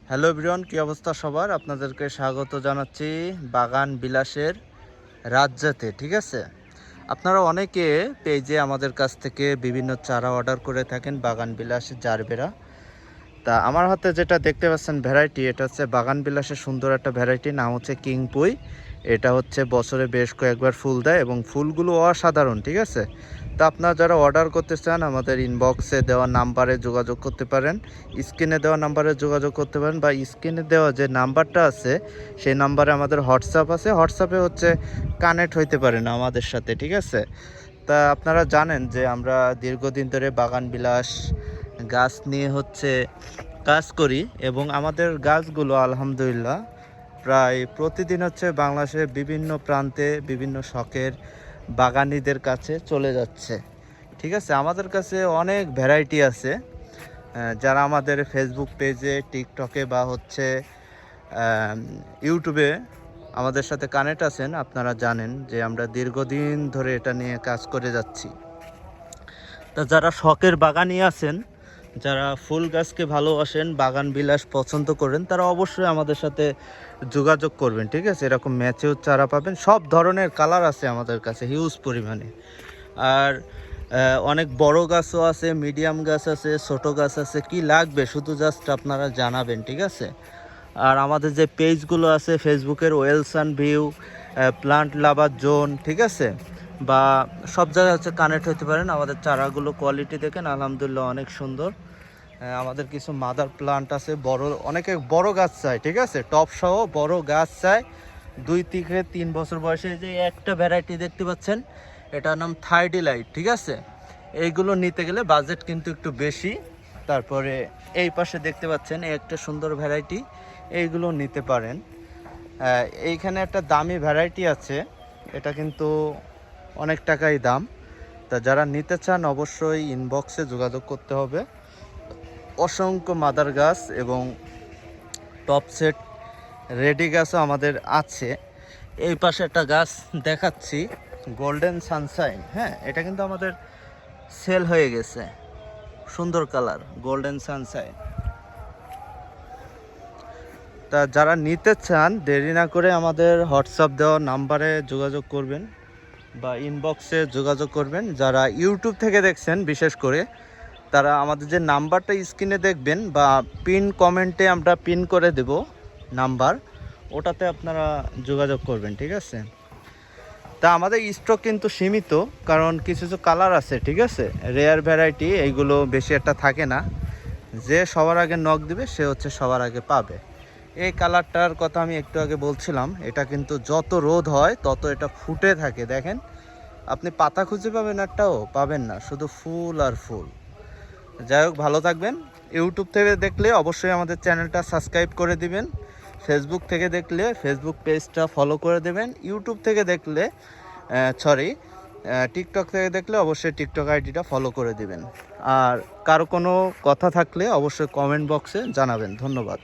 Hello everyone, কি অবস্থা সবার? আপনাদেরকে স্বাগত জানাচ্ছি বাগান বিলাসের রাজ্যতে। ঠিক আছে, আপনারা অনেকে পেজে আমাদের কাছ থেকে বিভিন্ন চারা অর্ডার করে থাকেন বাগান বিলাসের জারবেরা। তা আমার হাতে যেটা দেখতে পাচ্ছেন ভ্যারাইটি, এটা হচ্ছে বাগান বিলাসের সুন্দর একটা ভ্যারাইটি, নাম হচ্ছে কিংপুই। এটা হচ্ছে বছরে বেশ কয়েকবার ফুল দেয় এবং ফুলগুলো অসাধারণ। ঠিক আছে, তা আপনারা যারা অর্ডার করতে চান আমাদের ইনবক্সে দেওয়া নাম্বারে যোগাযোগ করতে পারেন, স্ক্রিনে দেওয়া নাম্বারে যোগাযোগ করতে পারেন, বা স্ক্রিনে দেওয়া যে নাম্বারটা আছে সেই নাম্বারে আমাদের হোয়াটসঅ্যাপ আছে, হোয়াটসঅ্যাপে হচ্ছে কানেক্ট হইতে পারেন আমাদের সাথে। ঠিক আছে, তা আপনারা জানেন যে আমরা দীর্ঘদিন ধরে বাগান বিলাস গাছ নিয়ে হচ্ছে কাজ করি এবং আমাদের গাছগুলো আলহামদুলিল্লাহ প্রায় প্রতিদিন হচ্ছে বাংলাদেশের বিভিন্ন প্রান্তে বিভিন্ন শখের বাগানীদের কাছে চলে যাচ্ছে। ঠিক আছে, আমাদের কাছে অনেক ভ্যারাইটি আছে। যারা আমাদের ফেসবুক পেজে, টিকটকে বা হচ্ছে ইউটিউবে আমাদের সাথে কানেক্ট আছেন, আপনারা জানেন যে আমরা দীর্ঘদিন ধরে এটা নিয়ে কাজ করে যাচ্ছি। তা যারা শখের বাগানি আছেন, যারা ফুল গাছকে ভালোবাসেন, বাগান বিলাস পছন্দ করেন, তারা অবশ্যই আমাদের সাথে যোগাযোগ করবেন। ঠিক আছে, এরকম ম্যাচিউর চারা পাবেন, সব ধরনের কালার আছে আমাদের কাছে হিউজ পরিমাণে। আর অনেক বড় গাছও আছে, মিডিয়াম গাছ আছে, ছোট গাছ আছে, কি লাগবে শুধু জাস্ট আপনারা জানাবেন। ঠিক আছে, আর আমাদের যে পেজগুলো আছে ফেসবুকের ওয়েলসান ভিউ, প্লান্ট লাভার জোন, ঠিক আছে, বা সব জায়গায় হচ্ছে কানেক্ট হতে পারেন। আমাদের চারাগুলো কোয়ালিটি দেখেন আলহামদুলিল্লাহ অনেক সুন্দর। আমাদের কিছু মাদার প্লান্ট আছে, বড়, অনেকে বড় গাছ চায়। ঠিক আছে, টপ সহ বড় গাছ চায় 2 থেকে 3 বছর বয়সে। যে একটা ভ্যারাইটি দেখতে পাচ্ছেন, এটার নাম থার্ডি লাইট। ঠিক আছে, এইগুলো নিতে গেলে বাজেট কিন্তু একটু বেশি। তারপরে এই পাশে দেখতে পাচ্ছেন একটা সুন্দর ভ্যারাইটি, এইগুলো নিতে পারেন। এইখানে একটা দামি ভ্যারাইটি আছে, এটা কিন্তু অনেক টাকাই দাম। তা যারা নিতে চান অবশ্যই ইনবক্সে যোগাযোগ করতে হবে। অসংখ্য মাদার গাছ এবং টপ সেট রেডি গাছও আমাদের আছে। এই পাশে একটা গাছ দেখাচ্ছি, গোল্ডেন সানশাইন। হ্যাঁ, এটা কিন্তু আমাদের সেল হয়ে গেছে, সুন্দর কালার গোল্ডেন সানশাইন। তা যারা নিতে চান দেরি না করে আমাদের হোয়াটসঅ্যাপ দেওয়া নাম্বারে যোগাযোগ করবেন বা ইনবক্সে যোগাযোগ করবেন। যারা ইউটিউব থেকে দেখছেন বিশেষ করে, তারা আমাদের যে নাম্বারটা স্ক্রিনে দেখবেন বা পিন কমেন্টে আমরা পিন করে দেব নাম্বার, ওটাতে আপনারা যোগাযোগ করবেন। ঠিক আছে, তা আমাদের স্টক কিন্তু সীমিত, কারণ কিছু কিছু কালার আছে, ঠিক আছে, রেয়ার ভ্যারাইটি, এইগুলো বেশি একটা থাকে না। যে সবার আগে নক দিবে সে হচ্ছে সবার আগে পাবে। এই কালারটার কথা আমি একটু আগে বলছিলাম, এটা কিন্তু যত রোদ হয় তত এটা ফুটে থাকে। দেখেন, আপনি পাতা খুঁজে পাবেন একটাও পাবেন না, শুধু ফুল আর ফুল। যাই হোক, ভালো থাকবেন। ইউটিউব থেকে দেখলে অবশ্যই আমাদের চ্যানেলটা সাবস্ক্রাইব করে দিবেন, ফেসবুক থেকে দেখলে ফেসবুক পেজটা ফলো করে দেবেন, ইউটিউব থেকে দেখলে টিকটক থেকে দেখলে অবশ্যই টিকটক আইডিটা ফলো করে দিবেন। আর কারো কোনো কথা থাকলে অবশ্যই কমেন্ট বক্সে জানাবেন। ধন্যবাদ।